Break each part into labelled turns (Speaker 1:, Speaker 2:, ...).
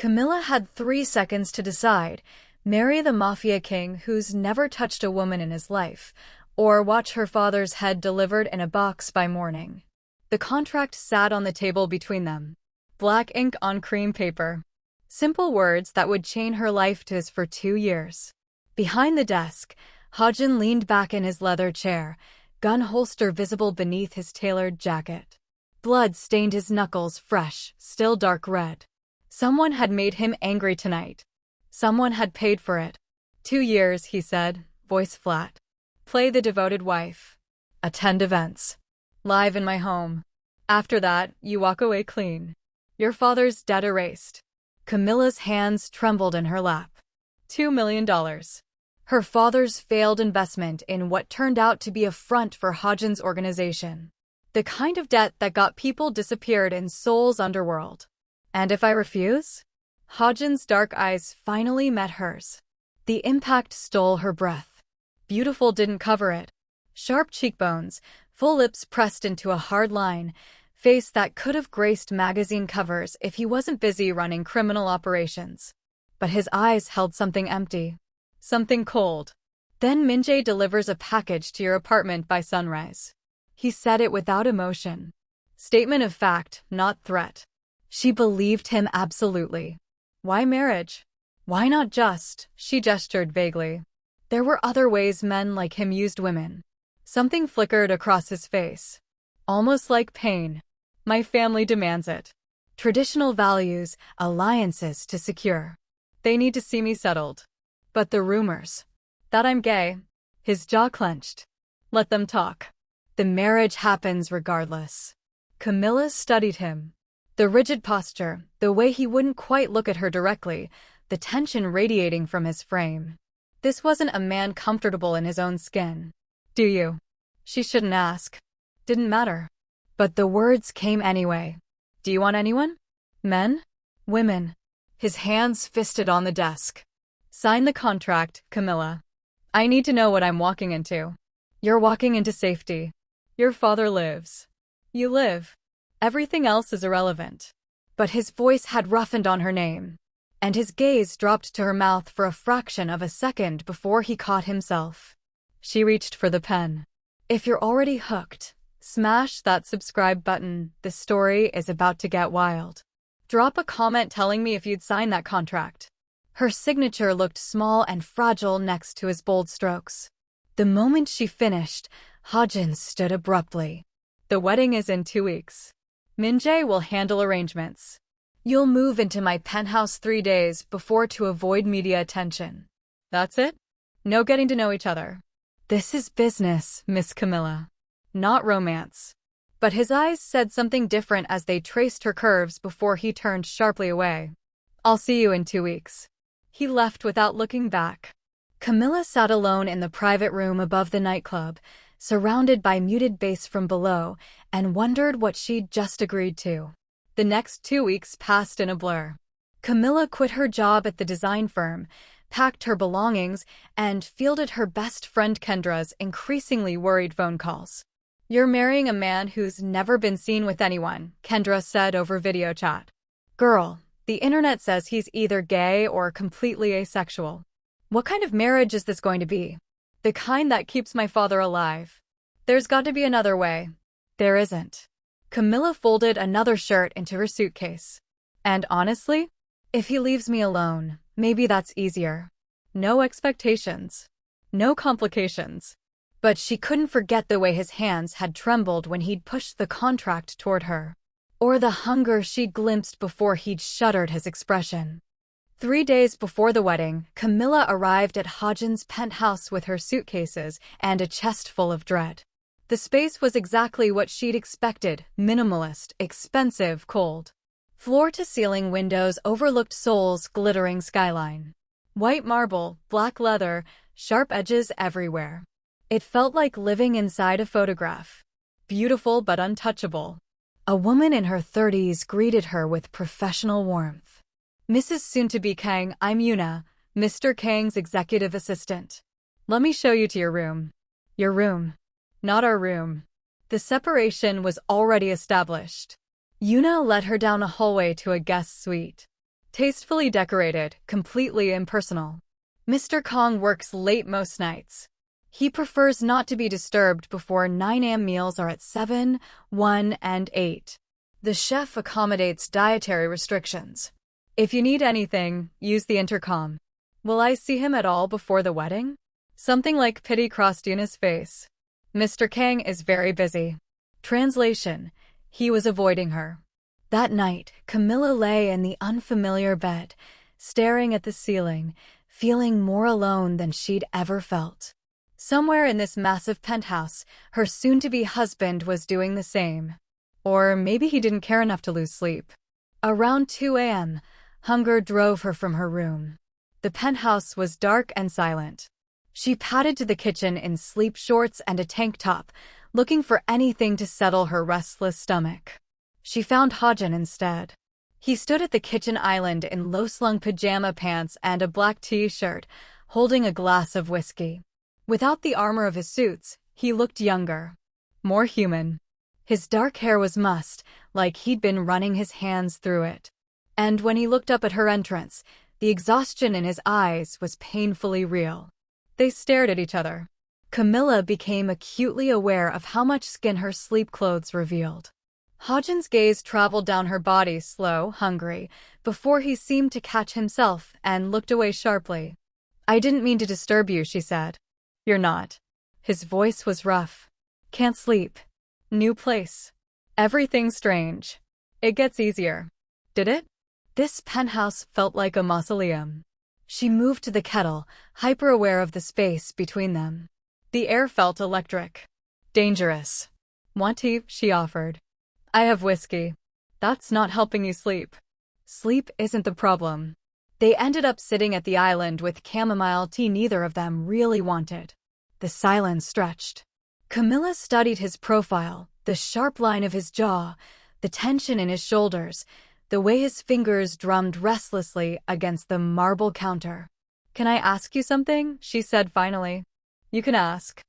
Speaker 1: Camilla had 3 seconds to decide: marry the Mafia king who's never touched a woman in his life, or watch her father's head delivered in a box by morning. The contract sat on the table between them. Black ink on cream paper. Simple words that would chain her life to his for 2 years. Behind the desk, Hodgin leaned back in his leather chair, gun holster visible beneath his tailored jacket. Blood stained his knuckles fresh, still dark red. Someone had made him angry tonight. Someone had paid for it. 2 years, he said, voice flat. Play the devoted wife. Attend events. Live in my home. After that, you walk away clean. Your father's debt erased. Camilla's hands trembled in her lap. $2 million. Her father's failed investment in what turned out to be a front for Hodgin's organization. The kind of debt that got people disappeared in Seoul's underworld. And if I refuse? Hodgin's dark eyes finally met hers. The impact stole her breath. Beautiful didn't cover it. Sharp cheekbones, full lips pressed into a hard line, face that could have graced magazine covers if he wasn't busy running criminal operations. But his eyes held something empty. Something cold. Then Min-jae delivers a package to your apartment by sunrise. He said it without emotion. Statement of fact, not threat. She believed him absolutely. Why marriage? Why not just? She gestured vaguely. There were other ways men like him used women. Something flickered across his face. Almost like pain. My family demands it. Traditional values, alliances to secure. They need to see me settled. But the rumors. That I'm gay. His jaw clenched. Let them talk. The marriage happens regardless. Camilla studied him. The rigid posture, the way he wouldn't quite look at her directly, the tension radiating from his frame. This wasn't a man comfortable in his own skin. Do you? She shouldn't ask. Didn't matter. But the words came anyway. Do you want anyone? Men? Women? His hands fisted on the desk. Sign the contract, Camilla. I need to know what I'm walking into. You're walking into safety. Your father lives. You live. Everything else is irrelevant. But his voice had roughened on her name, and his gaze dropped to her mouth for a fraction of a second before he caught himself. She reached for the pen. If you're already hooked, smash that subscribe button. The story is about to get wild. Drop a comment telling me if you'd sign that contract. Her signature looked small and fragile next to his bold strokes. The moment she finished, Hodgin stood abruptly. The wedding is in 2 weeks. Min-jae will handle arrangements. You'll move into my penthouse 3 days before to avoid media attention. That's it? No getting to know each other. This is business, Miss Camilla. Not romance. But his eyes said something different as they traced her curves before he turned sharply away. I'll see you in 2 weeks. He left without looking back. Camilla sat alone in the private room above the nightclub, surrounded by muted bass from below, and wondered what she'd just agreed to. The next 2 weeks passed in a blur. Camilla quit her job at the design firm, packed her belongings, and fielded her best friend Kendra's increasingly worried phone calls. You're marrying a man who's never been seen with anyone, Kendra said over video chat. Girl, the internet says he's either gay or completely asexual. What kind of marriage is this going to be? The kind that keeps my father alive. There's got to be another way. There isn't. Camilla folded another shirt into her suitcase. And honestly, if he leaves me alone, maybe that's easier. No expectations. No complications. But she couldn't forget the way his hands had trembled when he'd pushed the contract toward her. Or the hunger she'd glimpsed before he'd shuddered his expression. 3 days before the wedding, Camilla arrived at Hodgin's penthouse with her suitcases and a chest full of dread. The space was exactly what she'd expected: minimalist, expensive, cold. Floor-to-ceiling windows overlooked Seoul's glittering skyline. White marble, black leather, sharp edges everywhere. It felt like living inside a photograph. Beautiful but untouchable. A woman in her 30s greeted her with professional warmth. Mrs. Soon-to-be Kang, I'm Yuna, Mr. Kang's executive assistant. Let me show you to your room. Your room. Not our room. The separation was already established. Yuna led her down a hallway to a guest suite. Tastefully decorated, completely impersonal. Mr. Kong works late most nights. He prefers not to be disturbed before 9 a.m. Meals are at 7, 1, and 8. The chef accommodates dietary restrictions. If you need anything, use the intercom. Will I see him at all before the wedding? Something like pity crossed Yuna's face. Mr. Kang is very busy. Translation: he was avoiding her. That night, Camilla lay in the unfamiliar bed, staring at the ceiling, feeling more alone than she'd ever felt. Somewhere in this massive penthouse, her soon-to-be husband was doing the same. Or maybe he didn't care enough to lose sleep. Around 2 a.m., hunger drove her from her room. The penthouse was dark and silent. She padded to the kitchen in sleep shorts and a tank top, looking for anything to settle her restless stomach. She found Hajin instead. He stood at the kitchen island in low-slung pajama pants and a black t-shirt, holding a glass of whiskey. Without the armor of his suits, he looked younger, more human. His dark hair was mussed, like he'd been running his hands through it. And when he looked up at her entrance, the exhaustion in his eyes was painfully real. They stared at each other. Camilla became acutely aware of how much skin her sleep clothes revealed. Hajin's gaze traveled down her body, slow, hungry, before he seemed to catch himself and looked away sharply. "I didn't mean to disturb you," she said. "You're not." His voice was rough. "Can't sleep. New place. Everything's strange. It gets easier." Did it? This penthouse felt like a mausoleum. She moved to the kettle, hyper-aware of the space between them. The air felt electric. Dangerous. "Want tea?" she offered. "I have whiskey." "That's not helping you sleep." "Sleep isn't the problem." They ended up sitting at the island with chamomile tea neither of them really wanted. The silence stretched. Camilla studied his profile, the sharp line of his jaw, the tension in his shoulders, the way his fingers drummed restlessly against the marble counter. "Can I ask you something?" she said finally. "You can ask.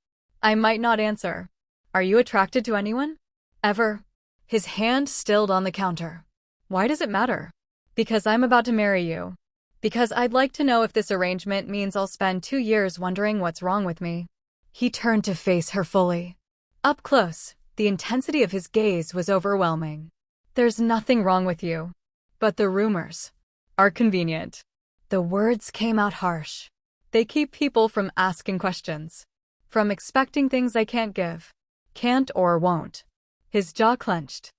Speaker 1: I might not answer. Are you attracted to anyone? Ever?" His hand stilled on the counter. "Why does it matter?" "Because I'm about to marry you. Because I'd like to know if this arrangement means I'll spend 2 years wondering what's wrong with me." He turned to face her fully. Up close, the intensity of his gaze was overwhelming. "There's nothing wrong with you. But the rumors are convenient." The words came out harsh. "They keep people from asking questions. From expecting things I can't give. Can't or won't." His jaw clenched.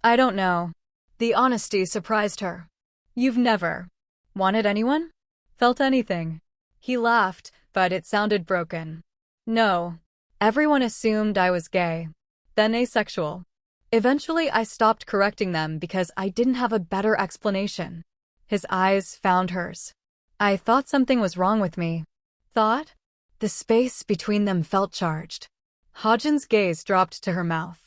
Speaker 1: "I don't know." The honesty surprised her. "You've never wanted anyone? Felt anything?" He laughed, but it sounded broken. "No. Everyone assumed I was gay. Then asexual. Eventually I stopped correcting them because I didn't have a better explanation." His eyes found hers. "I thought something was wrong with me." "Thought?" The space between them felt charged. Hajin's gaze dropped to her mouth.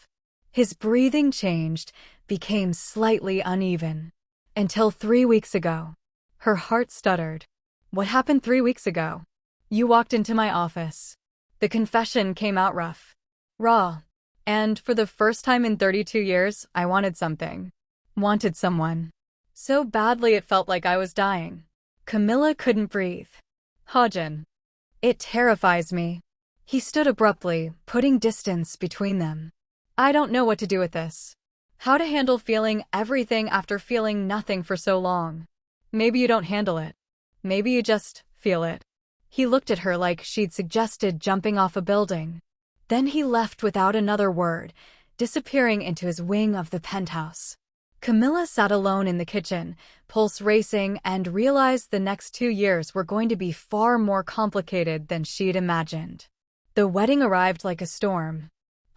Speaker 1: His breathing changed, became slightly uneven. "Until 3 weeks ago." Her heart stuttered. "What happened 3 weeks ago?" "You walked into my office." The confession came out rough. Raw. "And for the first time in 32 years, I wanted something. Wanted someone. So badly it felt like I was dying." Camilla couldn't breathe. "Hajin." "It terrifies me." He stood abruptly, putting distance between them. "I don't know what to do with this. How to handle feeling everything after feeling nothing for so long. Maybe you don't handle it. Maybe you just feel it." He looked at her like she'd suggested jumping off a building. Then he left without another word, disappearing into his wing of the penthouse. Camilla sat alone in the kitchen, pulse racing, and realized the next 2 years were going to be far more complicated than she'd imagined. The wedding arrived like a storm.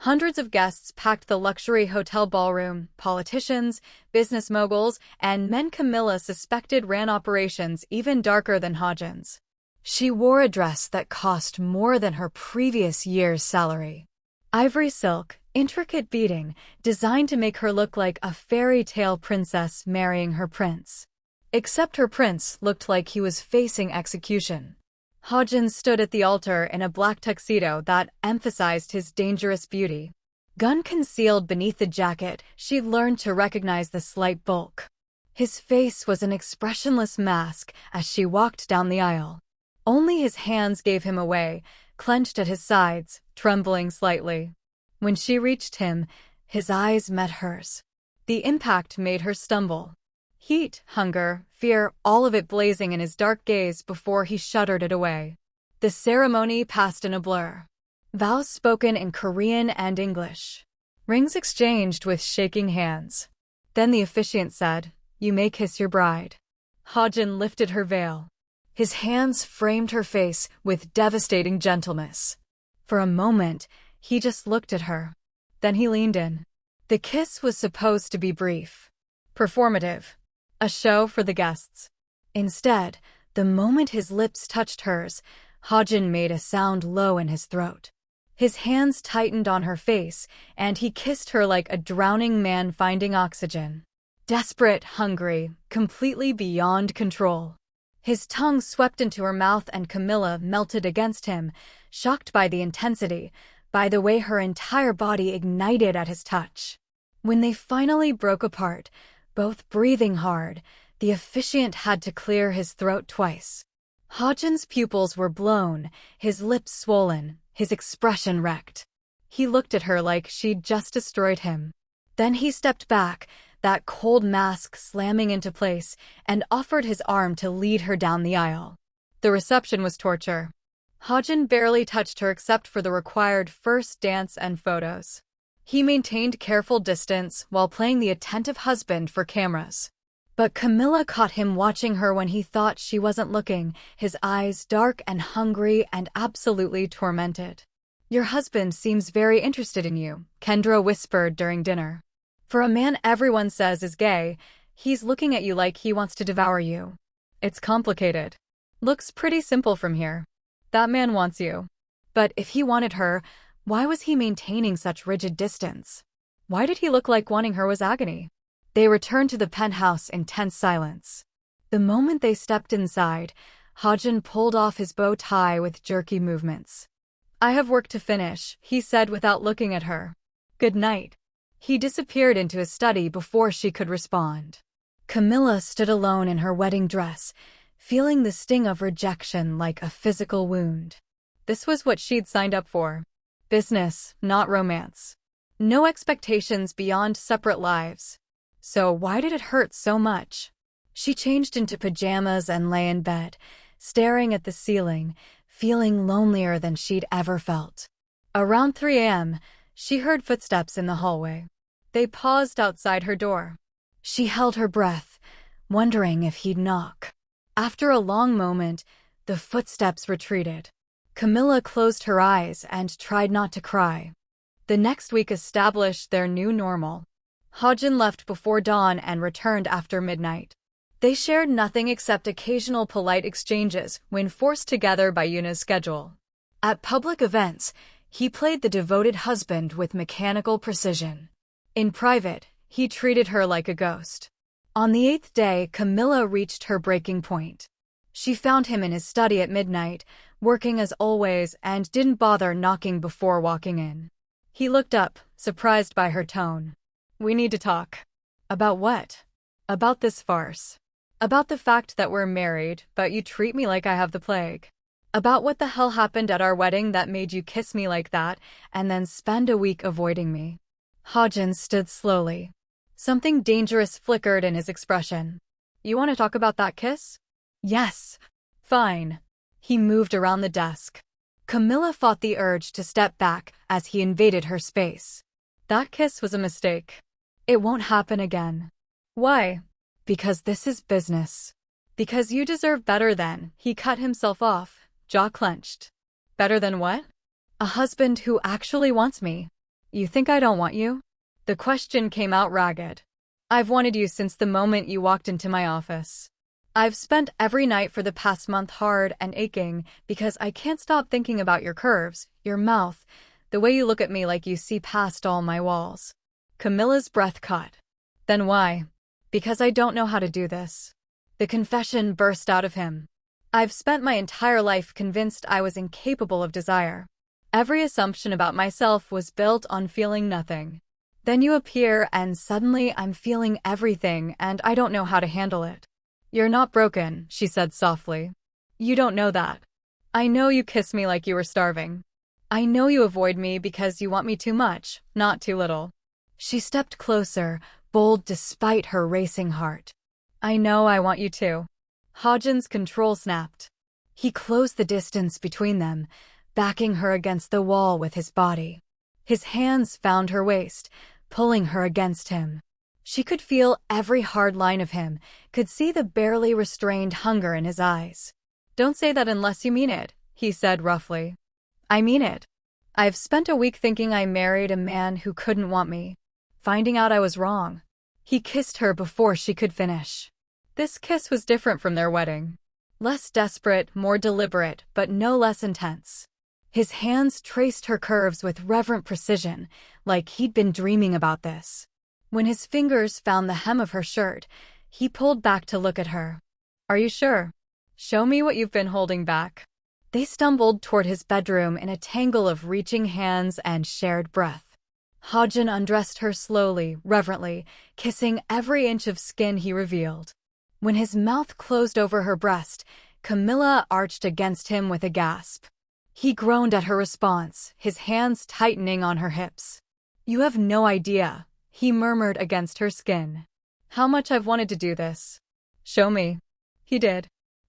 Speaker 1: Hundreds of guests packed the luxury hotel ballroom, politicians, business moguls, and men Camilla suspected ran operations even darker than Hajin's. She wore a dress that cost more than her previous year's salary. Ivory silk, intricate beading, designed to make her look like a fairy tale princess marrying her prince. Except her prince looked like he was facing execution. Hajin stood at the altar in a black tuxedo that emphasized his dangerous beauty. Gun concealed beneath the jacket, she'd learned to recognize the slight bulk. His face was an expressionless mask as she walked down the aisle. Only his hands gave him away, clenched at his sides, trembling slightly. When she reached him, his eyes met hers. The impact made her stumble. Heat, hunger, fear, all of it blazing in his dark gaze before he shuddered it away. The ceremony passed in a blur. Vows spoken in Korean and English. Rings exchanged with shaking hands. Then the officiant said, "You may kiss your bride." Hajin lifted her veil. His hands framed her face with devastating gentleness. For a moment, he just looked at her. Then he leaned in. The kiss was supposed to be brief, performative, a show for the guests. Instead, the moment his lips touched hers, Hajin made a sound low in his throat. His hands tightened on her face, and he kissed her like a drowning man finding oxygen. Desperate, hungry, completely beyond control. His tongue swept into her mouth and Camilla melted against him, shocked by the intensity, by the way her entire body ignited at his touch. When they finally broke apart, both breathing hard, the officiant had to clear his throat twice. Hajin's pupils were blown, his lips swollen, his expression wrecked. He looked at her like she'd just destroyed him. Then he stepped back, that cold mask slamming into place, and offered his arm to lead her down the aisle. The reception was torture. Hajin barely touched her except for the required first dance and photos. He maintained careful distance while playing the attentive husband for cameras. But Camilla caught him watching her when he thought she wasn't looking, his eyes dark and hungry and absolutely tormented. "Your husband seems very interested in you," Kendra whispered during dinner. "For a man everyone says is gay, he's looking at you like he wants to devour you. It's complicated. Looks pretty simple from here. That man wants you. But if he wanted her, why was he maintaining such rigid distance? Why did he look like wanting her was agony?" They returned to the penthouse in tense silence. The moment they stepped inside, Hajin pulled off his bow tie with jerky movements. "I have work to finish," he said without looking at her. "Good night." He disappeared into his study before she could respond. Camilla stood alone in her wedding dress, feeling the sting of rejection like a physical wound. This was what she'd signed up for. Business, not romance. No expectations beyond separate lives. So why did it hurt so much? She changed into pajamas and lay in bed, staring at the ceiling, feeling lonelier than she'd ever felt. Around 3 a.m., she heard footsteps in the hallway. They paused outside her door. She held her breath, wondering if he'd knock. After a long moment, the footsteps retreated. Camilla closed her eyes and tried not to cry. The next week established their new normal. Hajin left before dawn and returned after midnight. They shared nothing except occasional polite exchanges when forced together by Yuna's schedule. At public events, he played the devoted husband with mechanical precision. In private, he treated her like a ghost. On the 8th day, Camilla reached her breaking point. She found him in his study at midnight, working as always, and didn't bother knocking before walking in. He looked up, surprised by her tone. "We need to talk." "About what?" "About this farce. About the fact that we're married, but you treat me like I have the plague. About what the hell happened at our wedding that made you kiss me like that and then spend a week avoiding me." Hajin stood slowly. Something dangerous flickered in his expression. "You want to talk about that kiss?" "Yes." "Fine." He moved around the desk. Camilla fought the urge to step back as he invaded her space. "That kiss was a mistake. It won't happen again." "Why?" "Because this is business." "Because you deserve better than," he cut himself off, jaw clenched. "Better than what?" "A husband who actually wants me." "You think I don't want you?" The question came out ragged. "I've wanted you since the moment you walked into my office. I've spent every night for the past month hard and aching because I can't stop thinking about your curves, your mouth, the way you look at me like you see past all my walls." Camilla's breath caught. "Then why?" "Because I don't know how to do this." The confession burst out of him. "I've spent my entire life convinced I was incapable of desire. Every assumption about myself was built on feeling nothing. Then you appear and suddenly I'm feeling everything and I don't know how to handle it. You're not broken, she said softly. You don't know that. I know you kiss me like you were starving. I know you avoid me because you want me too much, not too little. She stepped closer, bold despite her racing heart. I know I want you too. Hodgen's control snapped. He closed the distance between them, backing her against the wall with his body. His hands found her waist, pulling her against him. She could feel every hard line of him, could see the barely restrained hunger in his eyes. Don't say that unless you mean it, he said roughly. I mean it. I've spent a week thinking I married a man who couldn't want me. Finding out I was wrong. He kissed her before she could finish. This kiss was different from their wedding. Less desperate, more deliberate, but no less intense. His hands traced her curves with reverent precision, like he'd been dreaming about this. When his fingers found the hem of her shirt, he pulled back to look at her. Are you sure? Show me what you've been holding back. They stumbled toward his bedroom in a tangle of reaching hands and shared breath. Hodgen undressed her slowly, reverently, kissing every inch of skin he revealed. When his mouth closed over her breast, Camilla arched against him with a gasp. He groaned at her response, his hands tightening on her hips. You have no idea, he murmured against her skin. How much I've wanted to do this. Show me. He did.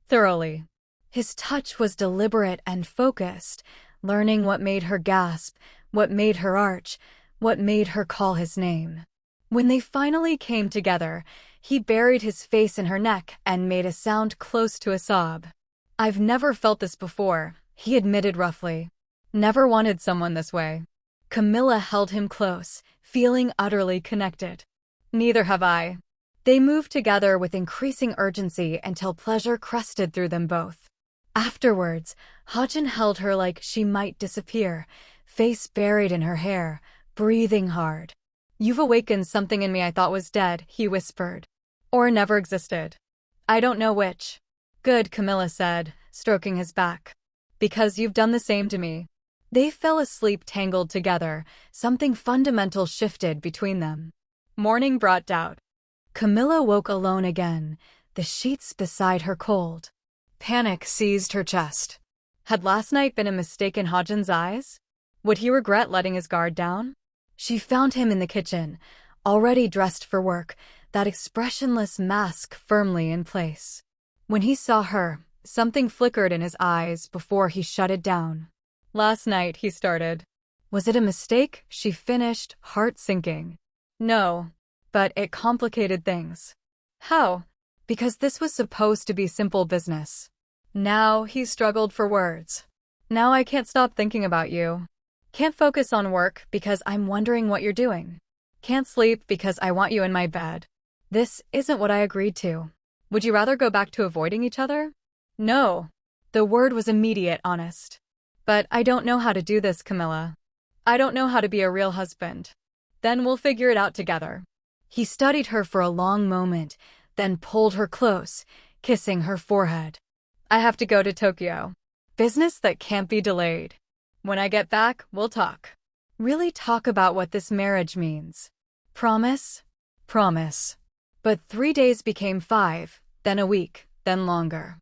Speaker 1: Thoroughly. His touch was deliberate and focused, learning what made her gasp, what made her arch, what made her call his name. When they finally came together, he buried his face in her neck and made a sound close to a sob. I've never felt this before, he admitted roughly. Never wanted someone this way. Camilla held him close, feeling utterly connected. Neither have I. They moved together with increasing urgency until pleasure crested through them both. Afterwards, Hodgen held her like she might disappear, face buried in her hair, breathing hard. You've awakened something in me I thought was dead, he whispered. Or never existed. I don't know which. Good, Camilla said, stroking his back. Because you've done the same to me. They fell asleep tangled together, something fundamental shifted between them. Morning brought doubt. Camilla woke alone again, the sheets beside her cold. Panic seized her chest. Had last night been a mistake in Hodgen's eyes? Would he regret letting his guard down? She found him in the kitchen, already dressed for work, that expressionless mask firmly in place. When he saw her, something flickered in his eyes before he shut it down. Last night, he started. Was it a mistake? She finished, heart sinking. No, but it complicated things. How? Because this was supposed to be simple business. Now he struggled for words. Now I can't stop thinking about you. Can't focus on work because I'm wondering what you're doing. Can't sleep because I want you in my bed. This isn't what I agreed to. Would you rather go back to avoiding each other? No. The word was immediate, honest. But I don't know how to do this, Camilla. I don't know how to be a real husband. Then we'll figure it out together. He studied her for a long moment, then pulled her close, kissing her forehead. I have to go to Tokyo. Business that can't be delayed. When I get back, we'll talk. Really talk about what this marriage means. Promise? Promise. But 3 days became 5, then a week, then longer.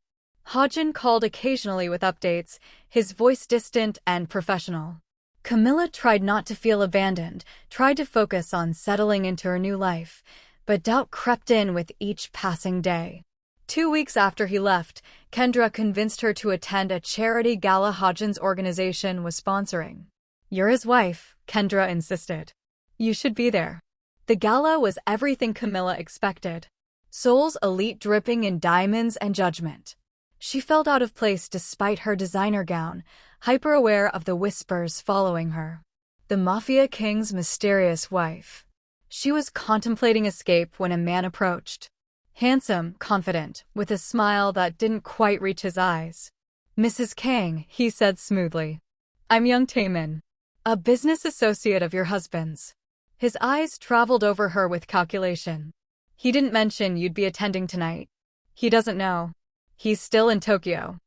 Speaker 1: Hodgen called occasionally with updates, his voice distant and professional. Camilla tried not to feel abandoned, tried to focus on settling into her new life, but doubt crept in with each passing day. 2 weeks after he left, Kendra convinced her to attend a charity gala Hodgen's organization was sponsoring. You're his wife, Kendra insisted. You should be there. The gala was everything Camilla expected. Soul's elite dripping in diamonds and judgment. She felt out of place despite her designer gown, hyper-aware of the whispers following her. The Mafia King's mysterious wife. She was contemplating escape when a man approached. Handsome, confident, with a smile that didn't quite reach his eyes. Mrs. Kang, he said smoothly. I'm young Taemin, a business associate of your husband's. His eyes traveled over her with calculation. He didn't mention you'd be attending tonight. He doesn't know. He's still in Tokyo.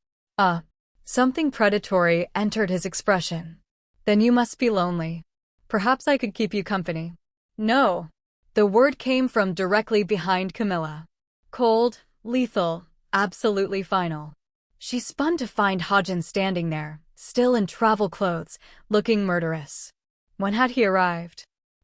Speaker 1: Something predatory entered his expression. Then you must be lonely. Perhaps I could keep you company. No. The word came from directly behind Camilla. Cold, lethal, absolutely final. She spun to find Hodgin standing there, still in travel clothes, looking murderous. When had he arrived?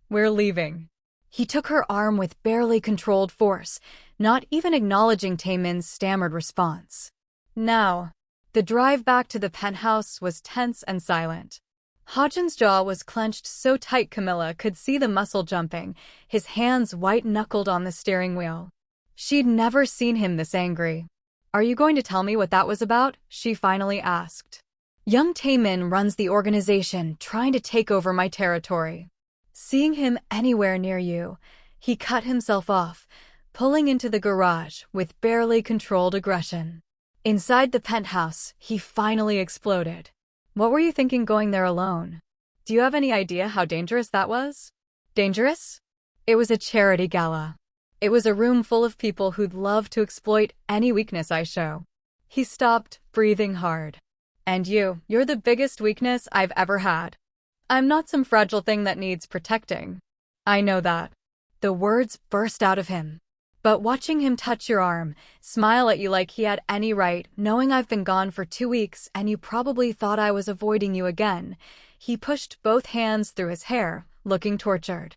Speaker 1: We're leaving. He took her arm with barely controlled force, not even acknowledging Taemin's stammered response. Now. The drive back to the penthouse was tense and silent. Hodgin's jaw was clenched so tight Camilla could see the muscle jumping, his hands white-knuckled on the steering wheel. She'd never seen him this angry. Are you going to tell me what that was about? She finally asked. Young Taemin runs the organization trying to take over my territory. Seeing him anywhere near you, he cut himself off, pulling into the garage with barely controlled aggression. Inside the penthouse, he finally exploded. What were you thinking going there alone? Do you have any idea how dangerous that was? Dangerous? It was a charity gala. It was a room full of people who'd love to exploit any weakness I show. He stopped, breathing hard. And you're the biggest weakness I've ever had. I'm not some fragile thing that needs protecting. I know that. The words burst out of him. But watching him touch your arm, smile at you like he had any right, knowing I've been gone for 2 weeks and you probably thought I was avoiding you again, he pushed both hands through his hair, looking tortured.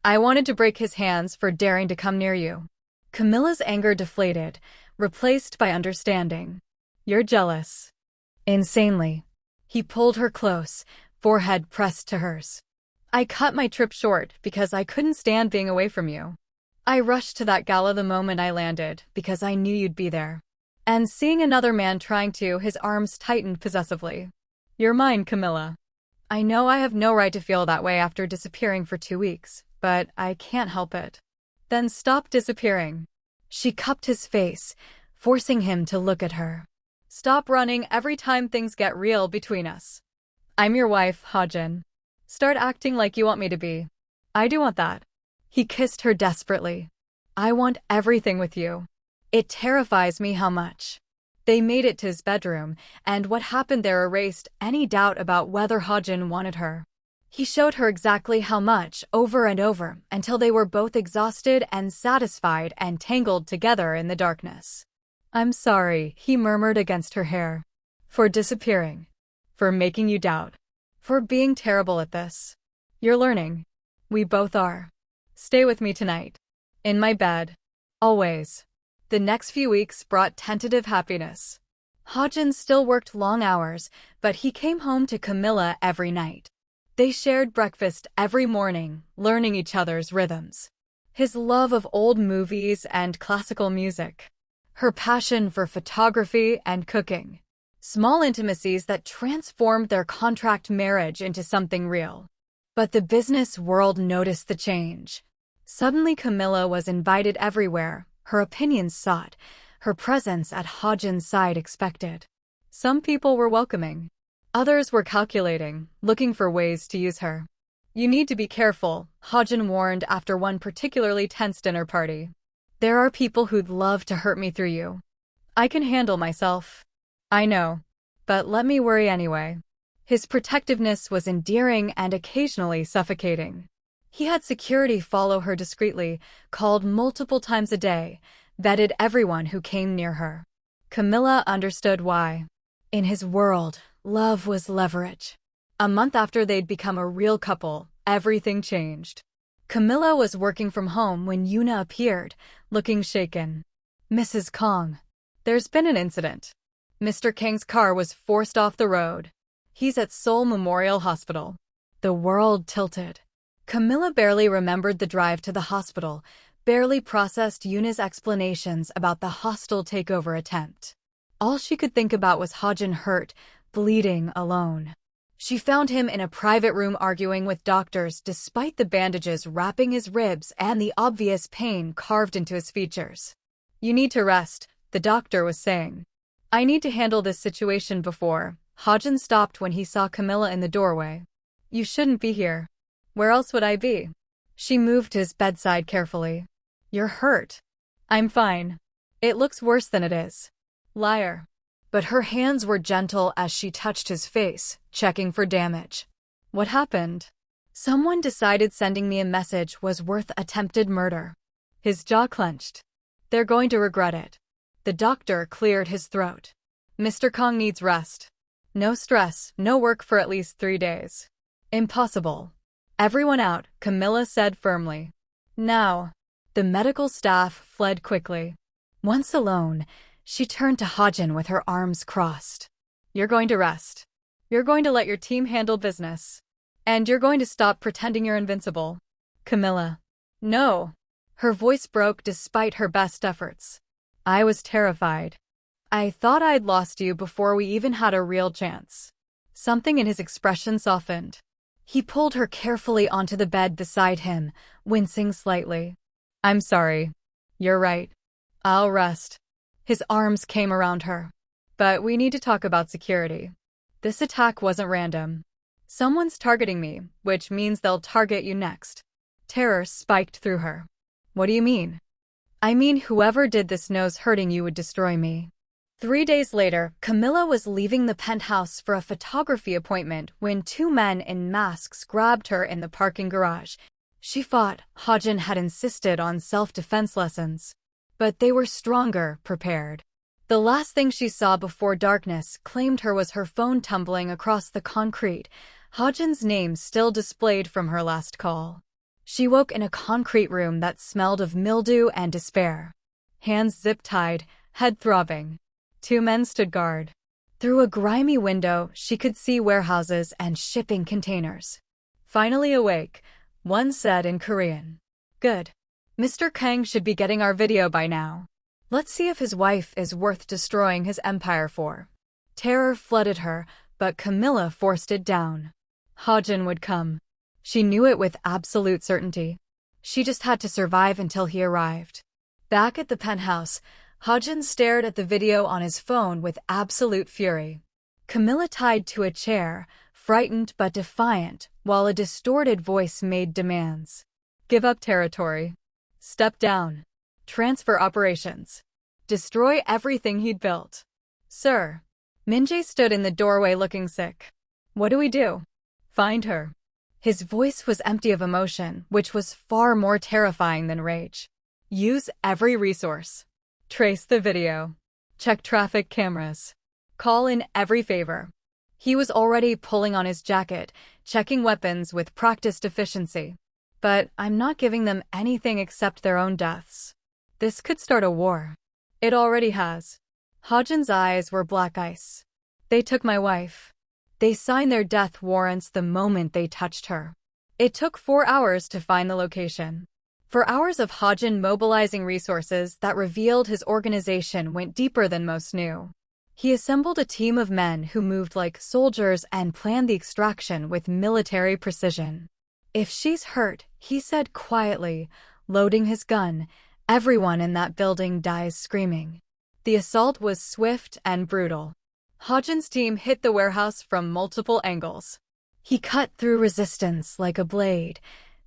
Speaker 1: I wanted to break his hands for daring to come near you. Camilla's anger deflated, replaced by understanding. You're jealous. Insanely. He pulled her close, forehead pressed to hers. I cut my trip short because I couldn't stand being away from you. I rushed to that gala the moment I landed because I knew you'd be there. And seeing another man trying to, his arms tightened possessively. You're mine, Camilla. I know I have no right to feel that way after disappearing for 2 weeks, but I can't help it. Then stop disappearing. She cupped his face, forcing him to look at her. Stop running every time things get real between us. I'm your wife, Hodgin. Start acting like you want me to be. I do want that. He kissed her desperately. I want everything with you. It terrifies me how much. They made it to his bedroom, and what happened there erased any doubt about whether Hodgin wanted her. He showed her exactly how much, over and over, until they were both exhausted and satisfied and tangled together in the darkness. I'm sorry, he murmured against her hair. For disappearing. For making you doubt. For being terrible at this. You're learning. We both are. Stay with me tonight. In my bed. Always. The next few weeks brought tentative happiness. Hodgin still worked long hours, but he came home to Camilla every night. They shared breakfast every morning, learning each other's rhythms. His love of old movies and classical music. Her passion for photography and cooking. Small intimacies that transformed their contract marriage into something real. But the business world noticed the change. Suddenly Camilla was invited everywhere, her opinions sought, her presence at Hodgin's side expected. Some people were welcoming. Others were calculating, looking for ways to use her. You need to be careful, Hodgin warned after one particularly tense dinner party. There are people who'd love to hurt me through you. I can handle myself. I know. But let me worry anyway. His protectiveness was endearing and occasionally suffocating. He had security follow her discreetly, called multiple times a day, vetted everyone who came near her. Camilla understood why. In his world, love was leverage. A month after they'd become a real couple, everything changed. Camilla was working from home when Yuna appeared, looking shaken. Mrs. Kong. There's been an incident. Mr. Kang's car was forced off the road. He's at Seoul Memorial Hospital. The world tilted. Camilla barely remembered the drive to the hospital, barely processed Yuna's explanations about the hostile takeover attempt. All she could think about was Hodgin hurt, bleeding, alone. She found him in a private room arguing with doctors despite the bandages wrapping his ribs and the obvious pain carved into his features. You need to rest, the doctor was saying. I need to handle this situation before. Hodgin stopped when he saw Camilla in the doorway. You shouldn't be here. Where else would I be? She moved to his bedside carefully. You're hurt. I'm fine. It looks worse than it is. Liar. But her hands were gentle as she touched his face, checking for damage. What happened? Someone decided sending me a message was worth attempted murder. His jaw clenched. They're going to regret it. The doctor cleared his throat. Mr. Kong needs rest. No stress, no work for at least 3 days. Impossible. Everyone out, Camilla said firmly. Now. The medical staff fled quickly. Once alone, she turned to Hajin with her arms crossed. You're going to rest. You're going to let your team handle business. And you're going to stop pretending you're invincible. Camilla. No. Her voice broke despite her best efforts. I was terrified. I thought I'd lost you before we even had a real chance. Something in his expression softened. He pulled her carefully onto the bed beside him, wincing slightly. I'm sorry. You're right. I'll rest. His arms came around her. But we need to talk about security. This attack wasn't random. Someone's targeting me, which means they'll target you next. Terror spiked through her. What do you mean? I mean whoever did this knows hurting you would destroy me. 3 days later, Camilla was leaving the penthouse for a photography appointment when 2 men in masks grabbed her in the parking garage. She thought Hajin had insisted on self-defense lessons. But they were stronger, prepared. The last thing she saw before darkness claimed her was her phone tumbling across the concrete, Hajin's name still displayed from her last call. She woke in a concrete room that smelled of mildew and despair. Hands zip-tied, head throbbing. 2 men stood guard. Through a grimy window, she could see warehouses and shipping containers. Finally awake, one said in Korean. Good. Mr. Kang should be getting our video by now. Let's see if his wife is worth destroying his empire for. Terror flooded her, but Camilla forced it down. Hajin would come. She knew it with absolute certainty. She just had to survive until he arrived. Back at the penthouse, Hajin stared at the video on his phone with absolute fury. Camilla tied to a chair, frightened but defiant, while a distorted voice made demands. Give up territory. Step down. Transfer operations. Destroy everything he'd built. Sir. Minjae stood in the doorway looking sick. What do we do? Find her. His voice was empty of emotion, which was far more terrifying than rage. Use every resource. Trace the video. Check traffic cameras. Call in every favor. He was already pulling on his jacket, checking weapons with practiced efficiency. But I'm not giving them anything except their own deaths. This could start a war. It already has. Hajin's eyes were black ice. They took my wife. They signed their death warrants the moment they touched her. It took 4 hours to find the location. For hours of Hajin mobilizing resources that revealed his organization went deeper than most knew. He assembled a team of men who moved like soldiers and planned the extraction with military precision. If she's hurt, he said quietly, loading his gun, everyone in that building dies screaming. The assault was swift and brutal. Hajin's team hit the warehouse from multiple angles. He cut through resistance like a blade,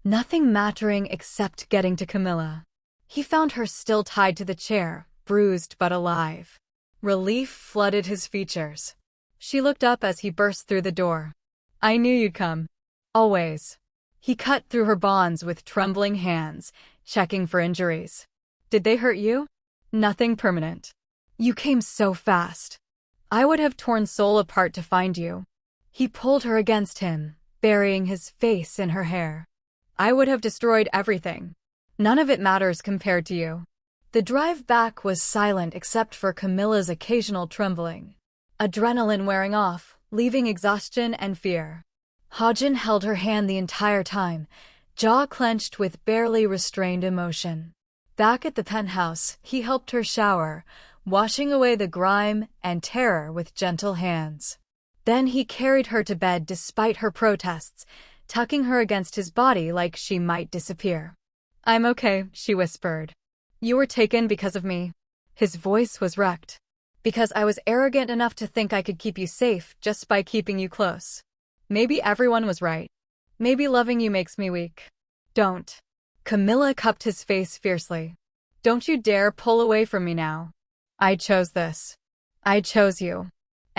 Speaker 1: nothing mattering except getting to Camilla. He found her still tied to the chair, bruised but alive. Relief flooded his features. She looked up as he burst through the door. I knew you'd come. Always. He cut through her bonds with trembling hands, checking for injuries. Did they hurt you? Nothing permanent. You came so fast. I would have torn Seoul apart to find you. He pulled her against him, burying his face in her hair. I would have destroyed everything. None of it matters compared to you. The drive back was silent except for Camilla's occasional trembling. Adrenaline wearing off, leaving exhaustion and fear. Hajin held her hand the entire time, jaw clenched with barely restrained emotion. Back at the penthouse, he helped her shower, washing away the grime and terror with gentle hands. Then he carried her to bed despite her protests, tucking her against his body like she might disappear. I'm okay, she whispered. You were taken because of me. His voice was wrecked. Because I was arrogant enough to think I could keep you safe just by keeping you close. Maybe everyone was right. Maybe loving you makes me weak. Don't. Camilla cupped his face fiercely. Don't you dare pull away from me now. I chose this. I chose you.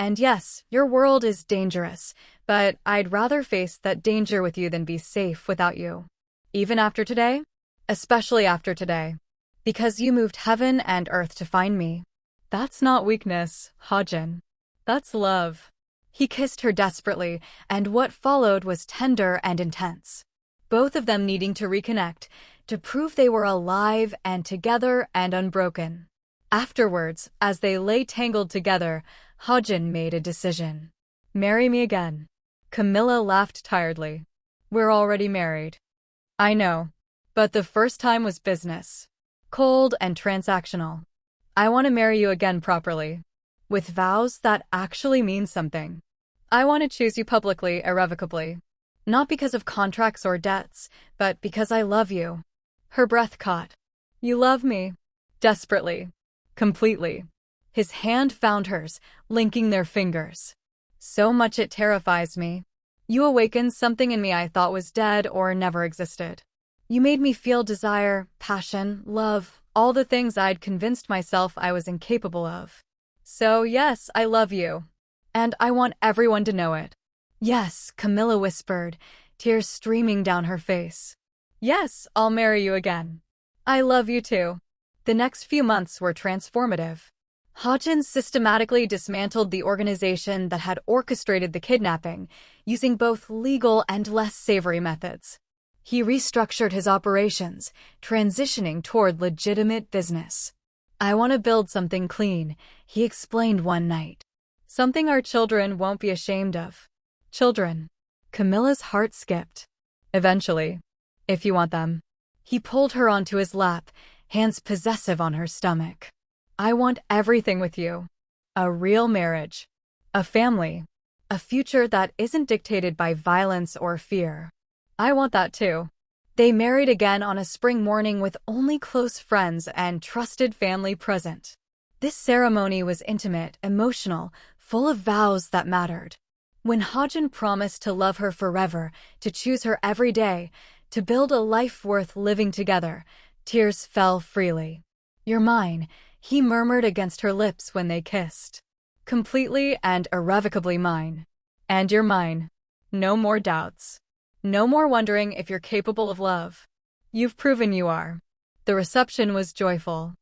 Speaker 1: And yes, your world is dangerous, but I'd rather face that danger with you than be safe without you. Even after today? Especially after today. Because you moved heaven and earth to find me. That's not weakness, Hajin. That's love. He kissed her desperately, and what followed was tender and intense. Both of them needing to reconnect, to prove they were alive and together and unbroken. Afterwards, as they lay tangled together, Hajin made a decision. Marry me again. Camilla laughed tiredly. We're already married. I know. But the first time was business. Cold and transactional. I want to marry you again properly. With vows that actually mean something. I want to choose you publicly, irrevocably. Not because of contracts or debts, but because I love you. Her breath caught. You love me. Desperately. Completely. His hand found hers, linking their fingers. So much it terrifies me. You awakened something in me I thought was dead or never existed. You made me feel desire, passion, love, all the things I'd convinced myself I was incapable of. So yes, I love you. And I want everyone to know it. Yes, Camilla whispered, tears streaming down her face. Yes, I'll marry you again. I love you too. The next few months were transformative. Hajin systematically dismantled the organization that had orchestrated the kidnapping, using both legal and less savory methods. He restructured his operations, transitioning toward legitimate business. I want to build something clean, he explained one night. Something our children won't be ashamed of. Children. Camilla's heart skipped. Eventually. If you want them. He pulled her onto his lap, hands possessive on her stomach. I want everything with you. A real marriage. A family. A future that isn't dictated by violence or fear. I want that too. They married again on a spring morning with only close friends and trusted family present. This ceremony was intimate, emotional, full of vows that mattered. When Hajin promised to love her forever, to choose her every day, to build a life worth living together, tears fell freely. You're mine, he murmured against her lips when they kissed. Completely and irrevocably mine. And you're mine. No more doubts. No more wondering if you're capable of love. You've proven you are. The reception was joyful.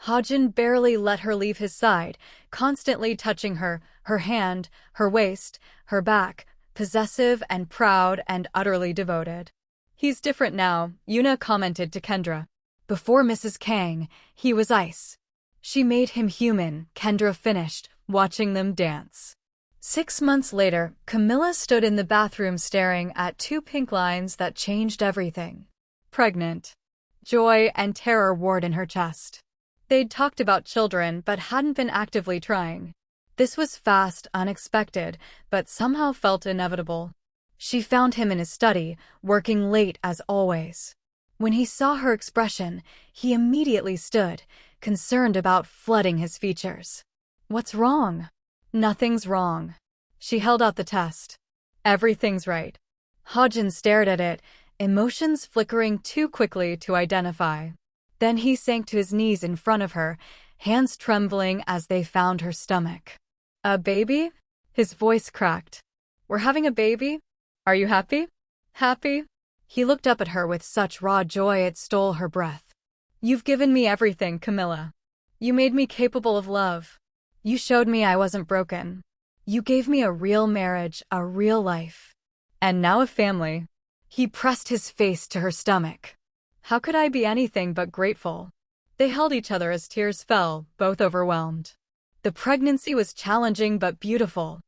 Speaker 1: Hajin barely let her leave his side, constantly touching her, her hand, her waist, her back, possessive and proud and utterly devoted. He's different now, Yuna commented to Kendra. Before Mrs. Kang, he was ice. She made him human, Kendra finished, watching them dance. 6 months later, Camilla stood in the bathroom staring at 2 pink lines that changed everything. Pregnant. Joy and terror warred in her chest. They'd talked about children but hadn't been actively trying. This was fast, unexpected, but somehow felt inevitable. She found him in his study, working late as always. When he saw her expression, he immediately stood, concerned about flooding his features. What's wrong? Nothing's wrong. She held out the test. Everything's right. Hajin stared at it, emotions flickering too quickly to identify. Then he sank to his knees in front of her, hands trembling as they found her stomach. A baby? His voice cracked. We're having a baby? Are you happy? Happy? He looked up at her with such raw joy it stole her breath. You've given me everything, Camilla. You made me capable of love. You showed me I wasn't broken. You gave me a real marriage, a real life. And now a family. He pressed his face to her stomach. How could I be anything but grateful? They held each other as tears fell, both overwhelmed. The pregnancy was challenging but beautiful.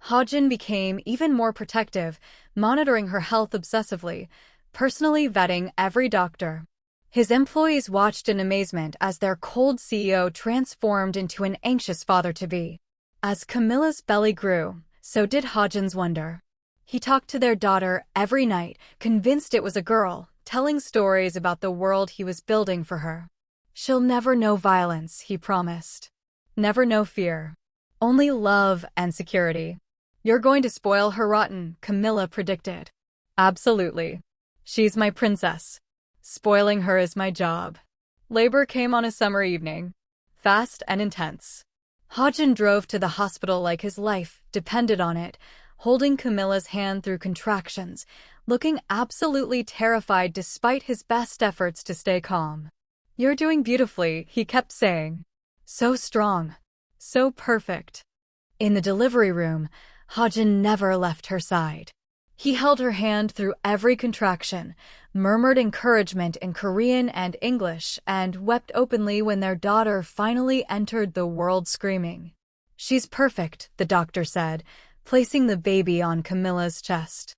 Speaker 1: Hajin became even more protective, monitoring her health obsessively, personally vetting every doctor. His employees watched in amazement as their cold CEO transformed into an anxious father-to-be. As Camilla's belly grew, so did Hajin's wonder. He talked to their daughter every night, convinced it was a girl, telling stories about the world he was building for her. She'll never know violence, he promised. Never know fear. Only love and security. You're going to spoil her rotten, Camilla predicted. Absolutely. She's my princess. Spoiling her is my job. Labor came on a summer evening. Fast and intense. Hajin drove to the hospital like his life depended on it, holding Camilla's hand through contractions, looking absolutely terrified despite his best efforts to stay calm. "You're doing beautifully," he kept saying. "So strong. So perfect." In the delivery room, Hajin never left her side. He held her hand through every contraction, murmured encouragement in Korean and English, and wept openly when their daughter finally entered the world screaming. "She's perfect," the doctor said, placing the baby on Camilla's chest.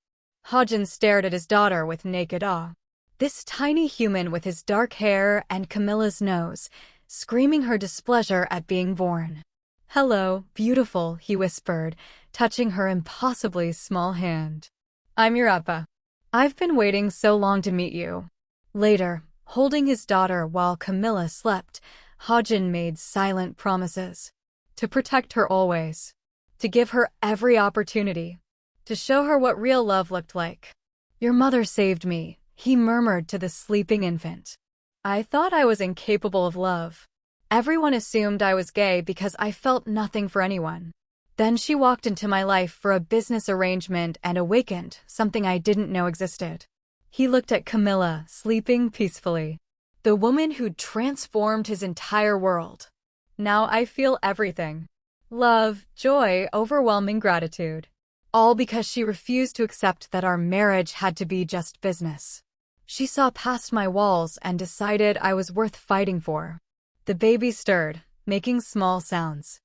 Speaker 1: Hajin stared at his daughter with naked awe. This tiny human with his dark hair and Camilla's nose, screaming her displeasure at being born. "Hello, beautiful," he whispered, touching her impossibly small hand. "I'm your appa. I've been waiting so long to meet you." Later, holding his daughter while Camilla slept, Hajin made silent promises. To protect her always. To give her every opportunity. To show her what real love looked like. "Your mother saved me," he murmured to the sleeping infant. "I thought I was incapable of love. Everyone assumed I was gay because I felt nothing for anyone. Then she walked into my life for a business arrangement and awakened something I didn't know existed." He looked at Camilla, sleeping peacefully. The woman who'd transformed his entire world. "Now I feel everything. Love, joy, overwhelming gratitude. All because she refused to accept that our marriage had to be just business. She saw past my walls and decided I was worth fighting for." The baby stirred, making small sounds.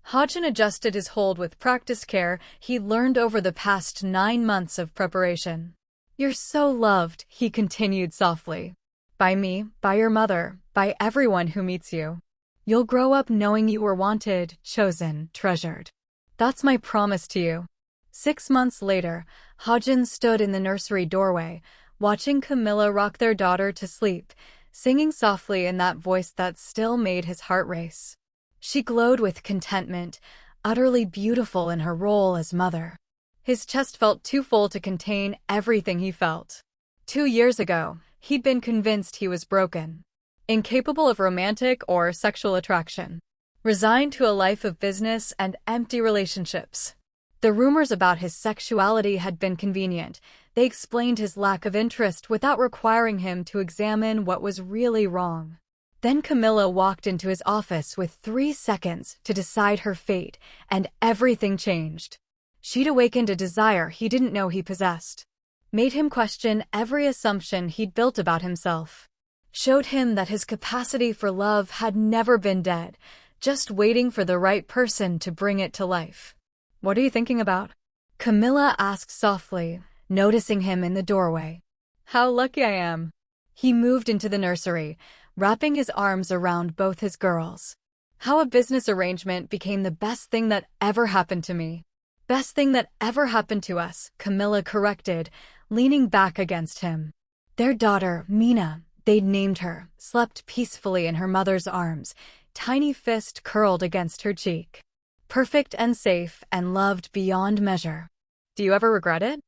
Speaker 1: Hajin adjusted his hold with practiced care he learned over the past 9 months of preparation. "You're so loved," he continued softly. "By me, by your mother, by everyone who meets you. You'll grow up knowing you were wanted, chosen, treasured. That's my promise to you." 6 months later, Hajin stood in the nursery doorway, watching Camilla rock their daughter to sleep, singing softly in that voice that still made his heart race. She glowed with contentment, utterly beautiful in her role as mother. His chest felt too full to contain everything he felt. 2 years ago, he'd been convinced he was broken. Incapable of romantic or sexual attraction. Resigned to a life of business and empty relationships. The rumors about his sexuality had been convenient. They explained his lack of interest without requiring him to examine what was really wrong. Then Camilla walked into his office with 3 seconds to decide her fate, and everything changed. She'd awakened a desire he didn't know he possessed. Made him question every assumption he'd built about himself. Showed him that his capacity for love had never been dead, just waiting for the right person to bring it to life. "What are you thinking about?" Camilla asked softly, noticing him in the doorway. "How lucky I am." He moved into the nursery, wrapping his arms around both his girls. "How a business arrangement became the best thing that ever happened to me." "Best thing that ever happened to us," Camilla corrected, leaning back against him. Their daughter, Mina, they'd named her, slept peacefully in her mother's arms, tiny fist curled against her cheek. Perfect and safe and loved beyond measure. "Do you ever regret it?"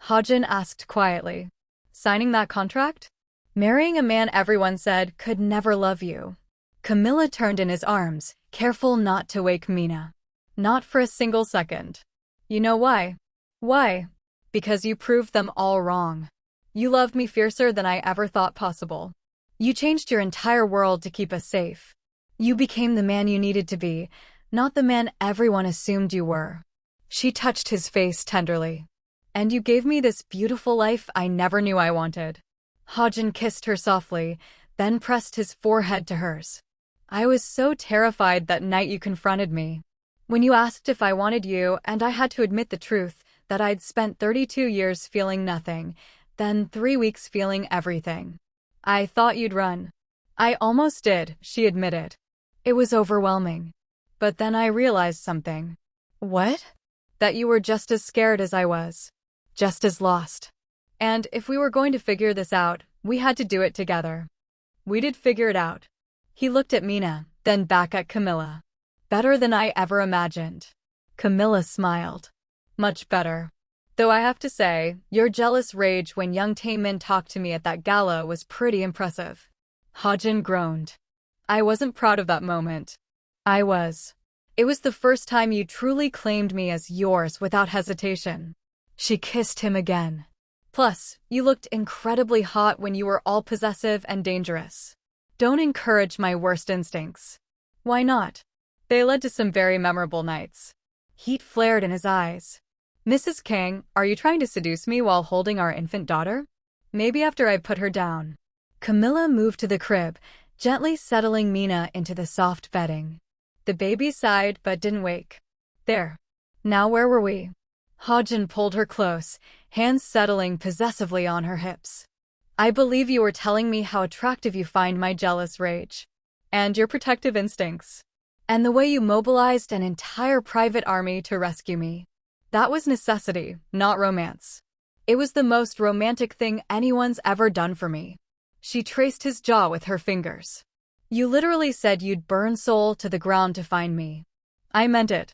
Speaker 1: Hajin asked quietly. "Signing that contract? Marrying a man everyone said could never love you." Camilla turned in his arms, careful not to wake Mina. "Not for a single second. You know why?" "Why?" "Because you proved them all wrong. You loved me fiercer than I ever thought possible. You changed your entire world to keep us safe. You became the man you needed to be, not the man everyone assumed you were." She touched his face tenderly. "And you gave me this beautiful life I never knew I wanted." Hajin kissed her softly, then pressed his forehead to hers. "I was so terrified that night you confronted me. When you asked if I wanted you and I had to admit the truth, that I'd spent 32 years feeling nothing, then 3 weeks feeling everything. I thought you'd run." "I almost did," she admitted. "It was overwhelming. But then I realized something." "What?" "That you were just as scared as I was. Just as lost. And if we were going to figure this out, we had to do it together." "We did figure it out." He looked at Mina, then back at Camilla. "Better than I ever imagined." Camilla smiled. "Much better. Though I have to say, your jealous rage when young Taemin talked to me at that gala was pretty impressive." Hajin groaned. "I wasn't proud of that moment." "I was." It was the first time you truly claimed me as yours without hesitation. She kissed him again. Plus, you looked incredibly hot when you were all possessive and dangerous. Don't encourage my worst instincts. Why not? They led to some very memorable nights. Heat flared in his eyes. Mrs. King, are you trying to seduce me while holding our infant daughter? Maybe after I put her down. Camilla moved to the crib, gently settling Mina into the soft bedding. The baby sighed but didn't wake. There. Now where were we? Hajin pulled her close, hands settling possessively on her hips. I believe you were telling me how attractive you find my jealous rage. And your protective instincts. And the way you mobilized an entire private army to rescue me. That was necessity, not romance. It was the most romantic thing anyone's ever done for me. She traced his jaw with her fingers. You literally said you'd burn soul to the ground to find me. I meant it.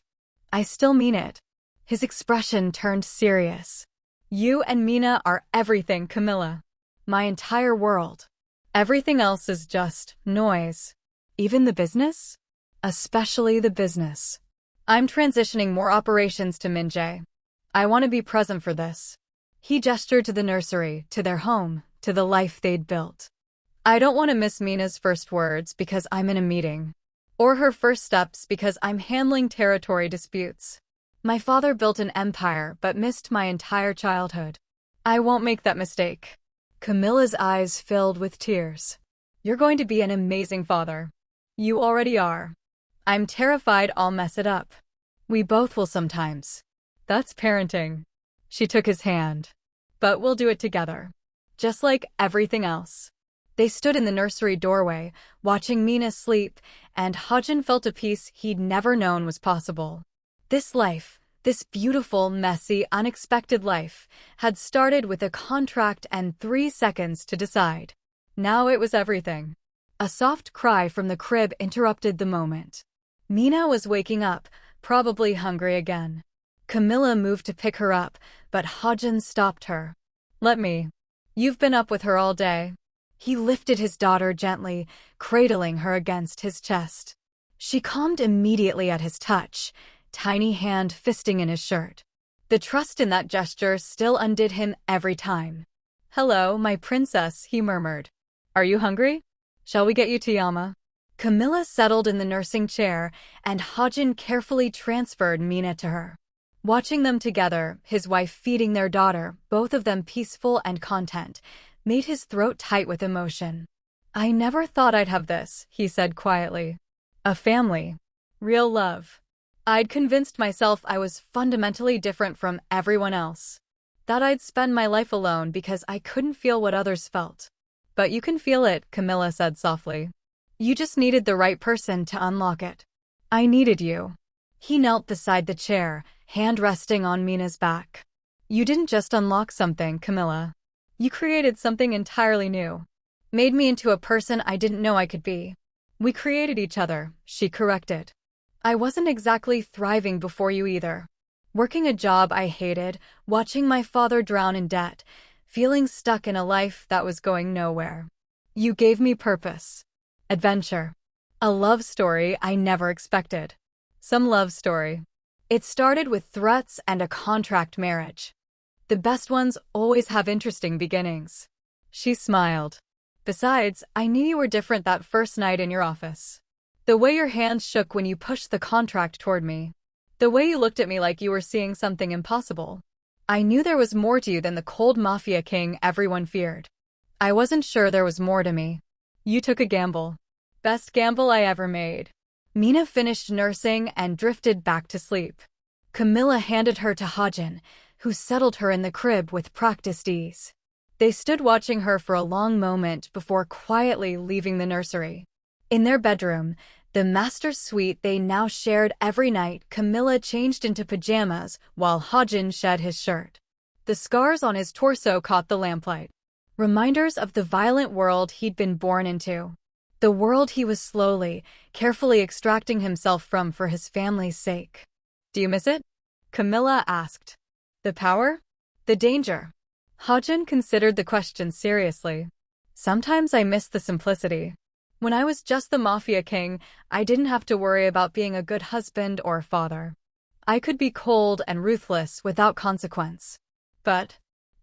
Speaker 1: I still mean it. His expression turned serious. You and Mina are everything, Camilla. My entire world. Everything else is just noise. Even the business? Especially the business. I'm transitioning more operations to Minjae. I want to be present for this. He gestured to the nursery, to their home, to the life they'd built. I don't want to miss Mina's first words because I'm in a meeting. Or her first steps because I'm handling territory disputes. My father built an empire but missed my entire childhood. I won't make that mistake. Camilla's eyes filled with tears. You're going to be an amazing father. You already are. I'm terrified I'll mess it up. We both will sometimes. That's parenting. She took his hand. But we'll do it together. Just like everything else. They stood in the nursery doorway, watching Mina sleep, and Hajin felt a peace he'd never known was possible. This life, this beautiful, messy, unexpected life, had started with a contract and 3 seconds to decide. Now it was everything. A soft cry from the crib interrupted the moment. Mina was waking up, probably hungry again. Camilla moved to pick her up, but Hajin stopped her. Let me. You've been up with her all day. He lifted his daughter gently, cradling her against his chest. She calmed immediately at his touch, tiny hand fisting in his shirt. The trust in that gesture still undid him every time. Hello, my princess, he murmured. Are you hungry? Shall we get you to Yama? Camilla settled in the nursing chair, and Hajin carefully transferred Mina to her. Watching them together, his wife feeding their daughter, both of them peaceful and content, made his throat tight with emotion. I never thought I'd have this, he said quietly. A family. Real love. I'd convinced myself I was fundamentally different from everyone else. That I'd spend my life alone because I couldn't feel what others felt. But you can feel it, Camilla said softly. You just needed the right person to unlock it. I needed you. He knelt beside the chair, hand resting on Mina's back. You didn't just unlock something, Camilla. You created something entirely new. Made me into a person I didn't know I could be. We created each other, she corrected. I wasn't exactly thriving before you either. Working a job I hated, watching my father drown in debt, feeling stuck in a life that was going nowhere. You gave me purpose. Adventure. A love story I never expected. Some love story. It started with threats and a contract marriage. The best ones always have interesting beginnings. She smiled. Besides, I knew you were different that first night in your office. The way your hands shook when you pushed the contract toward me. The way you looked at me like you were seeing something impossible. I knew there was more to you than the cold Mafia king everyone feared. I wasn't sure there was more to me. You took a gamble. Best gamble I ever made. Mina finished nursing and drifted back to sleep. Camilla handed her to Hajin, who settled her in the crib with practiced ease. They stood watching her for a long moment before quietly leaving the nursery. In their bedroom, the master's suite they now shared every night, Camilla changed into pajamas while Hajin shed his shirt. The scars on his torso caught the lamplight. Reminders of the violent world he'd been born into. The world he was slowly, carefully extracting himself from for his family's sake. Do you miss it? Camilla asked. The power? The danger? Hajin considered the question seriously. Sometimes I miss the simplicity. When I was just the Mafia king, I didn't have to worry about being a good husband or father. I could be cold and ruthless without consequence. But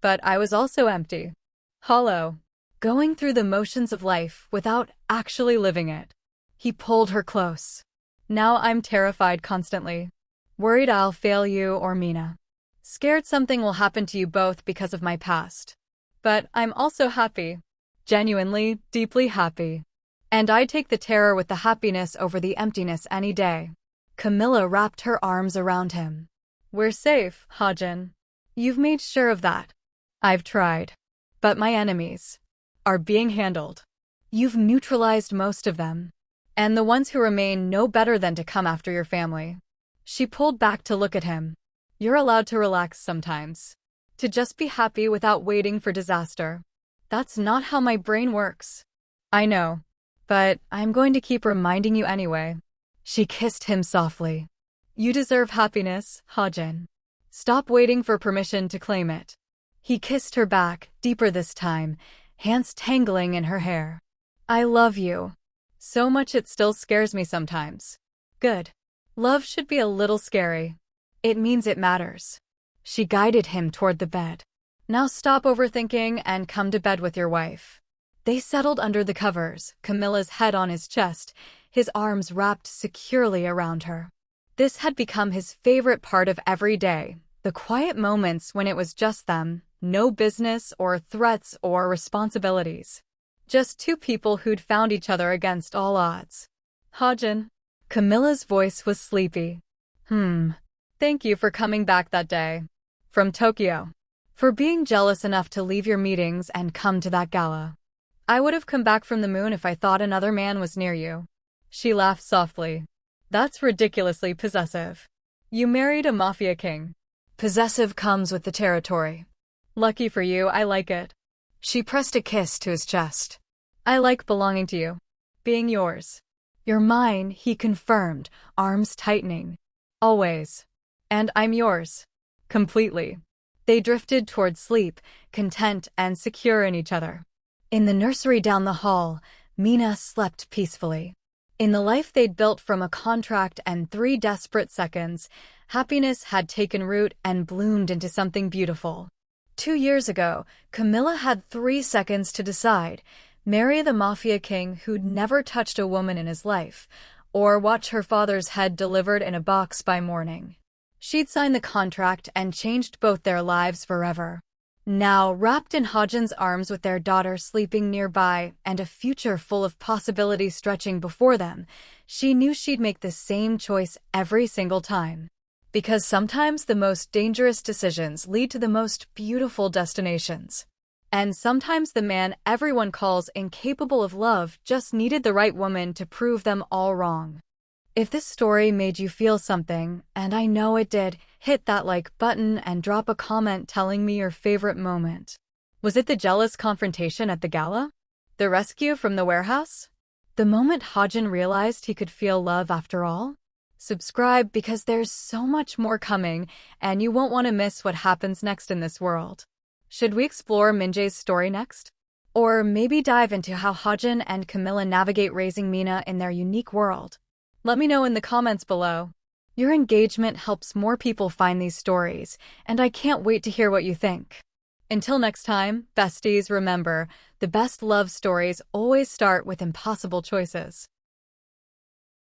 Speaker 1: I was also empty. Hollow. Going through the motions of life without actually living it. He pulled her close. Now I'm terrified constantly. Worried I'll fail you or Mina. Scared something will happen to you both because of my past. But I'm also happy. Genuinely, deeply happy. And I'd take the terror with the happiness over the emptiness any day. Camilla wrapped her arms around him. We're safe, Hajin. You've made sure of that. I've tried. But my enemies are being handled. You've neutralized most of them. And the ones who remain know better than to come after your family. She pulled back to look at him. You're allowed to relax sometimes. To just be happy without waiting for disaster. That's not how my brain works. I know. But I'm going to keep reminding you anyway. She kissed him softly. You deserve happiness, Hajin. Stop waiting for permission to claim it. He kissed her back, deeper this time, hands tangling in her hair. I love you. So much it still scares me sometimes. Good. Love should be a little scary. It means it matters. She guided him toward the bed. Now stop overthinking and come to bed with your wife. They settled under the covers, Camilla's head on his chest, his arms wrapped securely around her. This had become his favorite part of every day, the quiet moments when it was just them, no business or threats or responsibilities. Just two people who'd found each other against all odds. Hajin. Camilla's voice was sleepy. Thank you for coming back that day. From Tokyo. For being jealous enough to leave your meetings and come to that gala. I would have come back from the moon if I thought another man was near you. She laughed softly. That's ridiculously possessive. You married a Mafia king. Possessive comes with the territory. Lucky for you, I like it. She pressed a kiss to his chest. I like belonging to you. Being yours. You're mine, he confirmed, arms tightening. Always. And I'm yours. Completely. They drifted toward sleep, content and secure in each other. In the nursery down the hall, Mina slept peacefully. In the life they'd built from a contract and 3 desperate seconds, happiness had taken root and bloomed into something beautiful. 2 years ago, Camilla had 3 seconds to decide: marry the Mafia king who'd never touched a woman in his life, or watch her father's head delivered in a box by morning. She'd signed the contract and changed both their lives forever. Now, wrapped in Hajin's arms with their daughter sleeping nearby and a future full of possibilities stretching before them, she knew she'd make the same choice every single time. Because sometimes the most dangerous decisions lead to the most beautiful destinations. And sometimes the man everyone calls incapable of love just needed the right woman to prove them all wrong. If this story made you feel something, and I know it did, hit that like button and drop a comment telling me your favorite moment. Was it the jealous confrontation at the gala? The rescue from the warehouse? The moment Hajin realized he could feel love after all? Subscribe because there's so much more coming, and you won't want to miss what happens next in this world. Should we explore Minjae's story next? Or maybe dive into how Hajin and Camilla navigate raising Mina in their unique world? Let me know in the comments below. Your engagement helps more people find these stories, and I can't wait to hear what you think. Until next time, besties, remember, the best love stories always start with impossible choices.